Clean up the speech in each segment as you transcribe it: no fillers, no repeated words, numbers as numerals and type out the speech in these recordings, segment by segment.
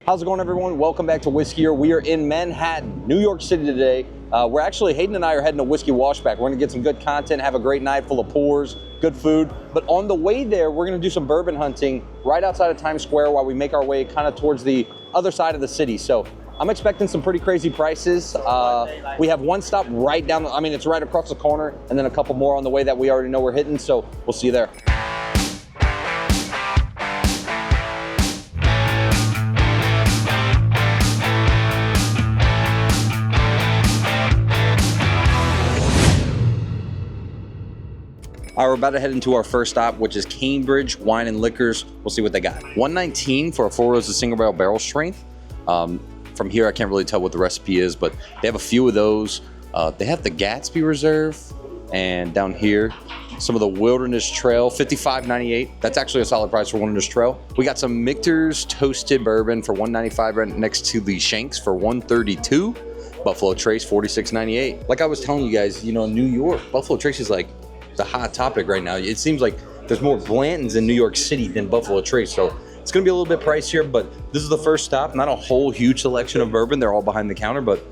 How's it going, everyone? Welcome back to Whiskey. We are in Manhattan, New York City today. We're actually, Hayden and I are heading to Whiskey Washback. We're gonna get some good content, have a great night full of pours, good food. But on the way there, we're gonna do some bourbon hunting right outside of Times Square while we make our way kind of towards the other side of the city. So I'm expecting some pretty crazy prices. We have one stop right down, it's right across the corner, and then a couple more on the way that we already know we're hitting. So we'll see you there. All right, we're about to head into our first stop, which is Cambridge Wine and Liquors. We'll see what they got. $119 for a 4 Roses single barrel barrel strength. From here, I can't really tell what the recipe is, but they have a few of those. They have the Gatsby Reserve, and down here, some of the Wilderness Trail, $55.98. That's actually a solid price for Wilderness Trail. We got some Michter's Toasted Bourbon for $195 right next to the Shanks for $132. Buffalo Trace, $46.98. Like I was telling you guys, you know, in New York, Buffalo Trace is like the hot topic right now. It seems like there's more Blantons in New York City than Buffalo Trace, so it's gonna be a little bit pricier, but this is the first stop. Not a whole huge selection of bourbon. They're all behind the counter, but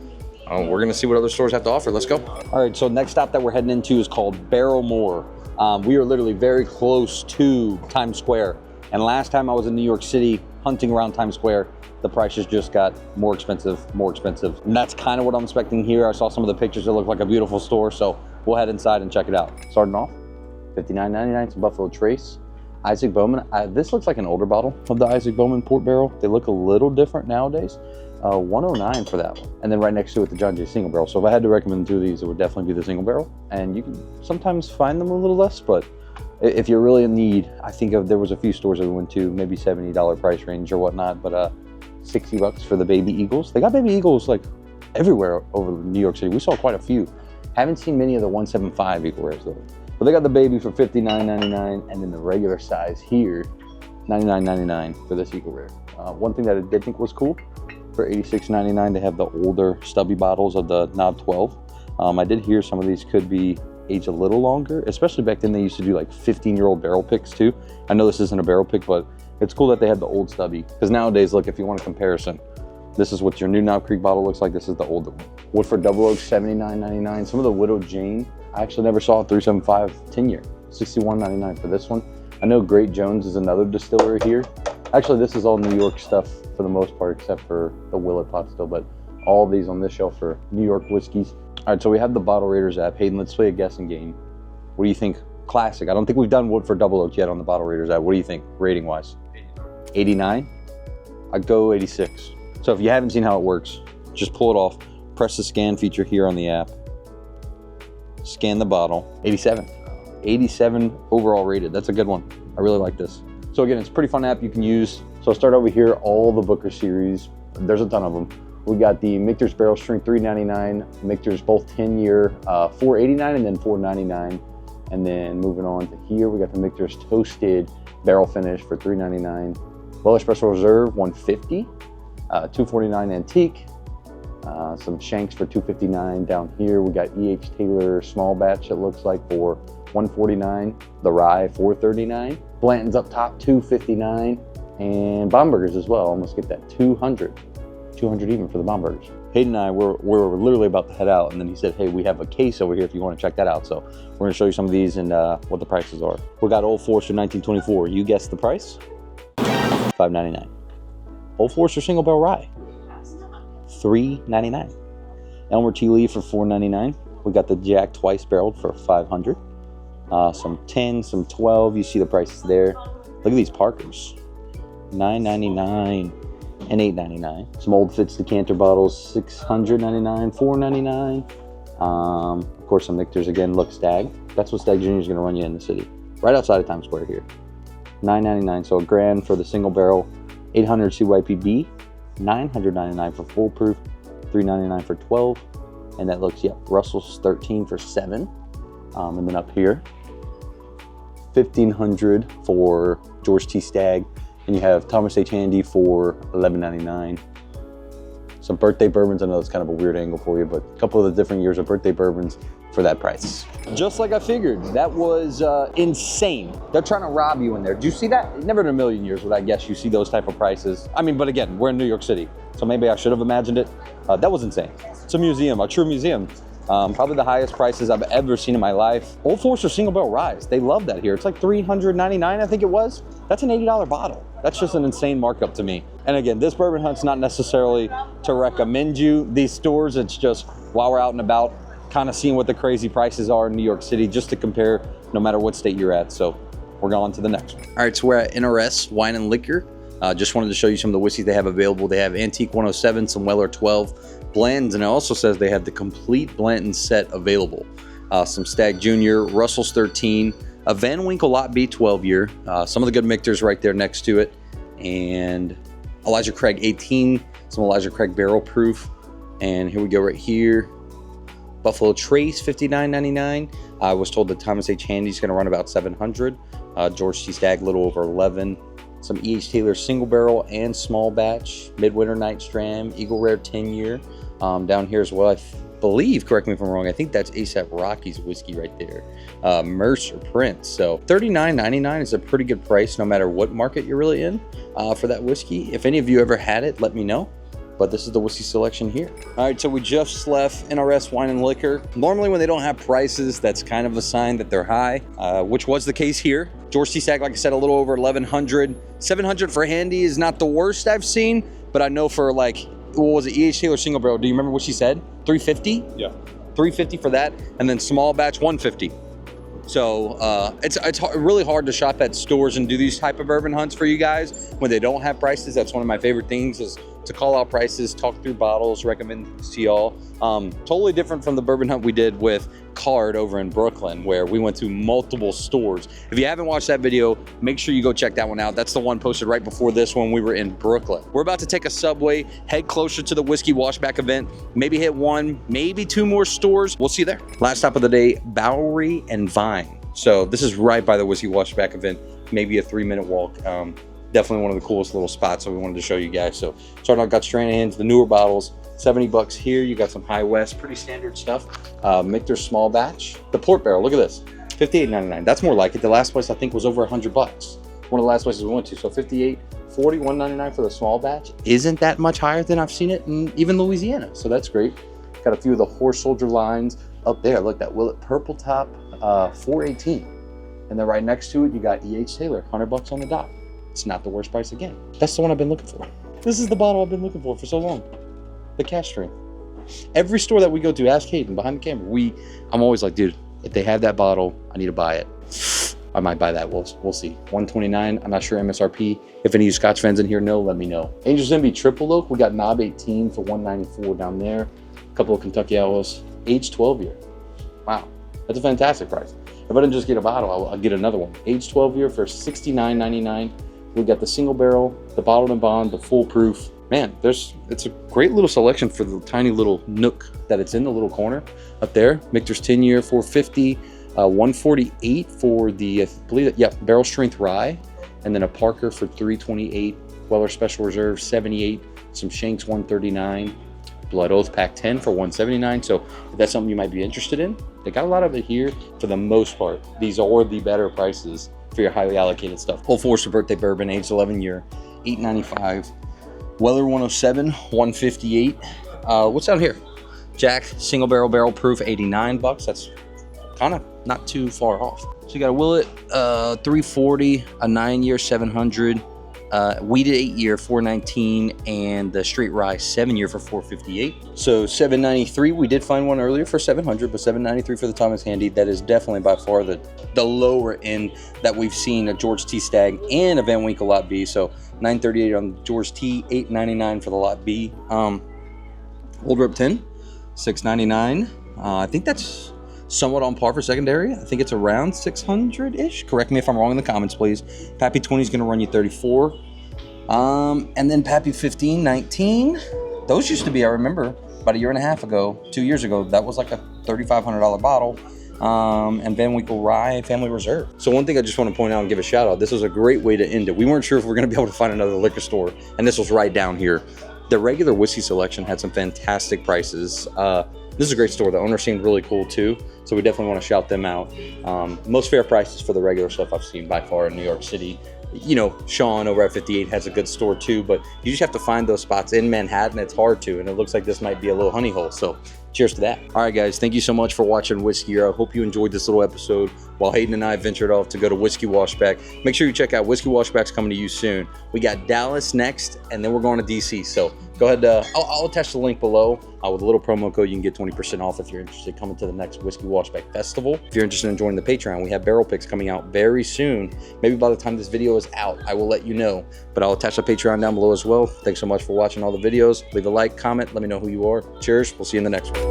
we're gonna see what other stores have to offer. Let's go. All right, so next stop that we're heading into is called Barrowmore. We are literally very close to Times Square, and last time I was in New York City hunting around Times Square, the prices just got more expensive. And that's kind of what I'm expecting here. I saw some of the pictures. It looked like a beautiful store, so we'll head inside and check it out. Starting off, $59.99, some Buffalo Trace. Isaac Bowman, this looks like an older bottle of the Isaac Bowman Port Barrel. They look a little different nowadays. $109 for that one. And then right next to it, the John Jay Single Barrel. So if I had to recommend two of these, it would definitely be the Single Barrel. And you can sometimes find them a little less, but if you're really in need, I think there was a few stores that we went to, maybe $70 price range or whatnot, but $60 for the Baby Eagles. They got Baby Eagles like everywhere over New York City. We saw quite a few. Haven't seen many of the 175 Eagle Rares though. But they got the Baby for $59.99, and then the regular size here, $99.99 for this Eagle Rare. One thing that I did think was cool, for $86.99, they have the older stubby bottles of the Knob 12. I did hear some of these could be aged a little longer, especially back then they used to do like 15-year-old barrel picks too. I know this isn't a barrel pick, but it's cool that they had the old stubby, because nowadays, look, if you want a comparison, this is what your new Knob Creek bottle looks like. This is the older one. Woodford Double Oak, $79.99. Some of the Widow Jane, I actually never saw a 375 10-year, $61.99 for this one. I know Great Jones is another distillery here. Actually, this is all New York stuff for the most part, except for the Willet pot still, but all of these on this shelf are New York whiskeys. All right, so we have the Bottle Raiders app. Hayden, let's play a guessing game. What do you think? Classic. I don't think we've done Woodford Double Oak yet on the Bottle Raiders app. What do you think, rating-wise? 89? I'd go 86. So if you haven't seen how it works, just pull it off, press the scan feature here on the app, scan the bottle, 87. 87 overall rated. That's a good one. I really like this. So again, it's a pretty fun app you can use. So I'll start over here, all the Booker series. There's a ton of them. We got the Michter's Barrel Strength, $3.99. Michter's both 10-year, $4.89 and then $4.99. And then moving on to here, we got the Michter's Toasted Barrel Finish for $3.99. Well Espresso Reserve, $150. $2.49 Antique. Some Shanks for $2.59. Down here, we got E.H. Taylor Small Batch, it looks like, for $1.49. The Rye, $4.39. Blanton's up top, $2.59. And Bomburgers as well, almost get that, $200 even for the Bomburgers. Hayden and I, we're literally about to head out, and then he said, hey, we have a case over here if you want to check that out. So we're going to show you some of these and what the prices are. We got Old Forester 1924. You guessed the price? $5.99. Old Forester Single Barrel Rye, $3.99. Elmer Tea Lee for $4.99. We got the Jack Twice Barreled for $500. Some 10, some 12. You see the prices there. Look at these Parkers, $9.99 and $8.99. Some Old Fitz decanter bottles, $699, $4.99. Of course, some Michter's again. Look, Stag. That's what Stag Jr. is going to run you in the city, right outside of Times Square here. $9.99. So $1,000 for the single barrel. 800 CYPB, $999 for full proof, $399 for 12, and that looks, yep, Russell's 13 for 7. And then up here, $1,500 for George T. Stagg, and you have Thomas H. Handy for $11.99. Some birthday bourbons. I know it's kind of a weird angle for you, but a couple of the different years of birthday bourbons, for that price. Just like I figured, that was insane. They're trying to rob you in there. Do you see that? Never in a million years would I guess you see those type of prices. I mean, but again, we're in New York City, so maybe I should have imagined it. That was insane. It's a museum, a true museum. Probably the highest prices I've ever seen in my life. Old Forester single barrel rye, they love that here. It's like $399, I think it was. That's an $80 bottle. That's just an insane markup to me. And again, this bourbon hunt's not necessarily to recommend you these stores. It's just while we're out and about, kind of seeing what the crazy prices are in New York City, just to compare no matter what state you're at. So we're going to the next one. All right, so we're at NRS Wine and Liquor. Just wanted to show you some of the whiskeys they have available. They have Antique 107, some Weller 12 blends, and it also says they have the complete Blanton set available. Some Stag Junior, Russell's 13, a Van Winkle Lot B 12 year, some of the good Michters right there next to it, and Elijah Craig 18, some Elijah Craig barrel proof, and here we go right here. Buffalo Trace, $59.99. I was told that Thomas H. Handy's going to run about $700. George T. Stagg, a little over $11. Some E.H. Taylor single barrel and small batch. Midwinter Night Dram, Eagle Rare 10 year. Down here as well, I believe, correct me if I'm wrong, I think that's ASAP Rocky's whiskey right there. Mercer Prince. So $39.99 is a pretty good price no matter what market you're really in for that whiskey. If any of you ever had it, let me know. But this is the whiskey selection here. All right, so we just left NRS Wine and Liquor. Normally when they don't have prices, that's kind of a sign that they're high, which was the case here. George T. Stagg, like I said, a little over 1,100. 700 for Handy is not the worst I've seen, but I know for like, what was it, E.H. Taylor single barrel, do you remember what she said? 350? Yeah. 350 for that, and then small batch 150. So it's really hard to shop at stores and do these type of bourbon hunts for you guys when they don't have prices. That's one of my favorite things, is to call out prices, talk through bottles, recommend to y'all. Totally different from the bourbon hunt we did with Card over in Brooklyn, where we went to multiple stores. If you haven't watched that video, make sure you go check that one out. That's the one posted right before this one. We were in Brooklyn. We're about to take a subway, head closer to the Whiskey Washback event, maybe hit one, maybe two more stores. We'll see you there. Last stop of the day, Bowery and Vine. So this is right by the Whiskey Washback event, maybe a 3-minute walk. Definitely one of the coolest little spots that we wanted to show you guys. So starting out, got Stranahan's, the newer bottles, $70 here. You got some High West, pretty standard stuff. Michter's small batch. The port barrel, look at this, $58.99. That's more like it. The last place I think was over $100. One of the last places we went to. So $58, $40, $199 for the small batch. Isn't that much higher than I've seen it in even Louisiana. So that's great. Got a few of the Horse Soldier lines up there. Look, that Willet Purple Top, $418. And then right next to it, you got E.H. Taylor, $100 on the dot. It's not the worst price again. That's the one I've been looking for. This is the bottle I've been looking for so long. The cash strength. Every store that we go to, ask Hayden behind the camera. I'm always like, dude, if they have that bottle, I need to buy it. I might buy that. We'll see. $129. I'm not sure MSRP. If any of you Scotch fans in here know, let me know. Angel's Envy Triple Oak. We got Knob 18 for $194 down there. A couple of Kentucky Owls. Age 12 year. Wow, that's a fantastic price. If I didn't just get a bottle, I'll get another one. Age 12 year for $69.99. We got the single barrel, the bottled and bond, the full proof. Man, it's a great little selection for the tiny little nook that it's in, the little corner up there. Michter's 10 year, $450, $148 for the, I believe that, yeah, barrel strength rye, and then a Parker for $328, Weller Special Reserve $78, some Shanks $139, Blood Oath Pack 10 for $179. So if that's something you might be interested in, they got a lot of it here. For the most part, these are the better prices for your highly allocated stuff. Old Forester Birthday Bourbon, aged 11 year, $8.95. Weller 107, $158. What's down here? Jack single barrel proof, $89. That's kind of not too far off. So you got a Willet 340, a 9 year, $700. Wheated 8 year, $419, and the straight rye 7 year for $458. So $793. We did find one earlier for $700, but $793 for the Thomas Handy. That is definitely by far the lower end that we've seen, a George T. Stagg and a Van Winkle Lot B. So $938 on George T, $899 for the Lot B. Old Rip 10, $699. I think that's somewhat on par for secondary. I think it's around 600-ish. Correct me if I'm wrong in the comments, please. Pappy 20 is going to run you $34. And then Pappy 15, $19. Those used to be, I remember, about a year and a half ago, 2 years ago, that was like a $3,500 bottle. And Van Winkle Rye Family Reserve. So one thing I just want to point out and give a shout out, this was a great way to end it. We weren't sure if we were going to be able to find another liquor store, and this was right down here. The regular whiskey selection had some fantastic prices. This is a great store. The owner seemed really cool too, so we definitely want to shout them out. Most fair prices for the regular stuff I've seen by far in New York City. You know, Sean over at 58 has a good store too, but you just have to find those spots in Manhattan. It's hard to, and it looks like this might be a little honey hole. So cheers to that. All right, guys, thank you so much for watching Whiskey Year. I hope you enjoyed this little episode while Hayden and I ventured off to go to Whiskey Washback. Make sure you check out Whiskey Washback's coming to you soon. We got Dallas next, and then we're going to DC. So go ahead. I'll attach the link below. With a little promo code, you can get 20% off if you're interested coming to the next Whiskey Washback Festival. If you're interested in joining the Patreon, we have barrel picks coming out very soon. Maybe by the time this video is out, I will let you know. But I'll attach the Patreon down below as well. Thanks so much for watching all the videos. Leave a like, comment, let me know who you are. Cheers. We'll see you in the next one.